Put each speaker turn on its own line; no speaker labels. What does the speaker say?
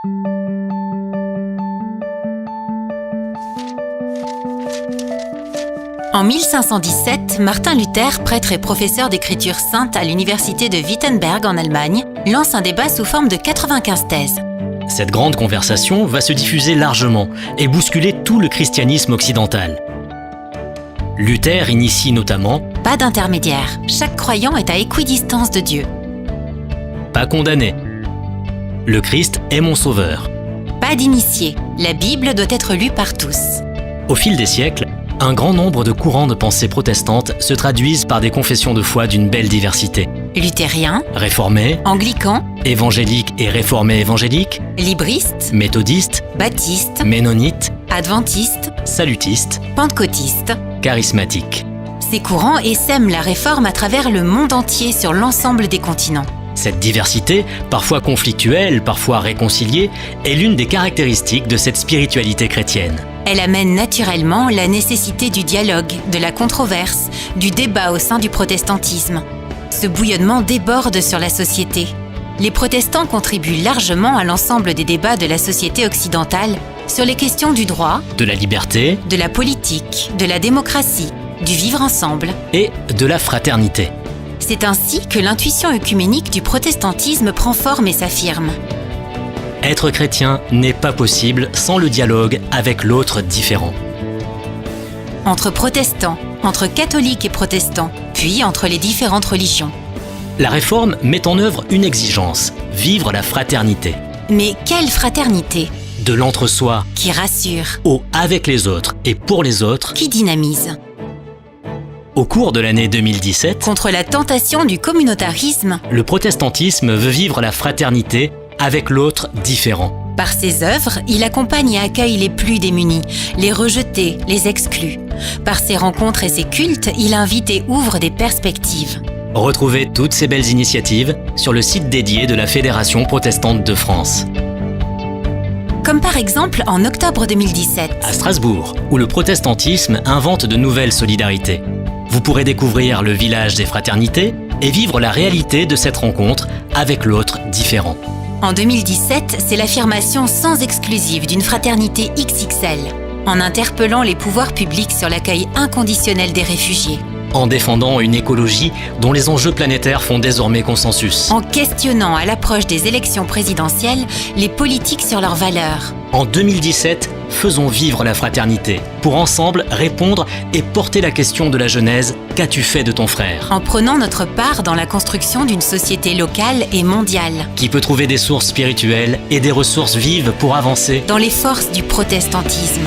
En 1517, Martin Luther, prêtre et professeur d'écriture sainte à l'université de Wittenberg en Allemagne, lance un débat sous forme de 95 thèses.
Cette grande conversation va se diffuser largement et bousculer tout le christianisme occidental. Luther initie notamment «
Pas d'intermédiaire, chaque croyant est à équidistance de Dieu.
Pas condamné. Le Christ est mon sauveur.
Pas d'initié, la Bible doit être lue par tous. »
Au fil des siècles, un grand nombre de courants de pensée protestantes se traduisent par des confessions de foi d'une belle diversité.
Luthériens,
Réformés,
anglicans,
évangéliques et réformés évangéliques,
libristes,
méthodistes,
baptistes,
ménonites,
adventistes,
salutistes,
pentecôtistes.
charismatiques.
Ces courants essaiment la réforme à travers le monde entier sur l'ensemble des continents.
Cette diversité, parfois conflictuelle, parfois réconciliée, est l'une des caractéristiques de cette spiritualité chrétienne.
Elle amène naturellement la nécessité du dialogue, de la controverse, du débat au sein du protestantisme. Ce bouillonnement déborde sur la société. Les protestants contribuent largement à l'ensemble des débats de la société occidentale sur les questions du droit,
De la liberté
de la politique, de la démocratie, du vivre ensemble.
et de la fraternité.
C'est ainsi que l'intuition œcuménique du protestantisme prend forme et s'affirme.
Être chrétien n'est pas possible sans le dialogue avec l'autre différent.
Entre protestants, entre catholiques et protestants, puis entre les différentes religions.
La réforme met en œuvre une exigence, vivre la fraternité.
Mais quelle fraternité
De l'entre-soi
qui rassure,
au avec les autres et pour les autres.
qui dynamise.
Au cours de l'année 2017,
Contre la tentation du communautarisme,
le protestantisme veut vivre la fraternité avec l'autre différent.
par ses œuvres, il accompagne et accueille les plus démunis, les rejetés, les exclus. Par ses rencontres et ses cultes, il invite et ouvre des perspectives.
Retrouvez toutes ces belles initiatives sur le site dédié de la Fédération protestante de France.
Comme par exemple en octobre 2017.
À Strasbourg, où le protestantisme invente de nouvelles solidarités. Vous pourrez découvrir le village des fraternités et vivre la réalité de cette rencontre avec l'autre différent.
En 2017, c'est l'affirmation sans exclusive d'une fraternité XXL, en interpellant les pouvoirs publics sur l'accueil inconditionnel des réfugiés,
En défendant une écologie dont les enjeux planétaires font désormais consensus.
en questionnant à l'approche des élections présidentielles les politiques sur leurs valeurs.
En 2017, faisons vivre la fraternité pour ensemble répondre et porter la question de la Genèse « Qu'as-tu fait de ton frère ?»
En prenant notre part dans la construction d'une société locale et mondiale,
qui peut trouver des sources spirituelles et des ressources vives pour avancer.
dans les forces du protestantisme.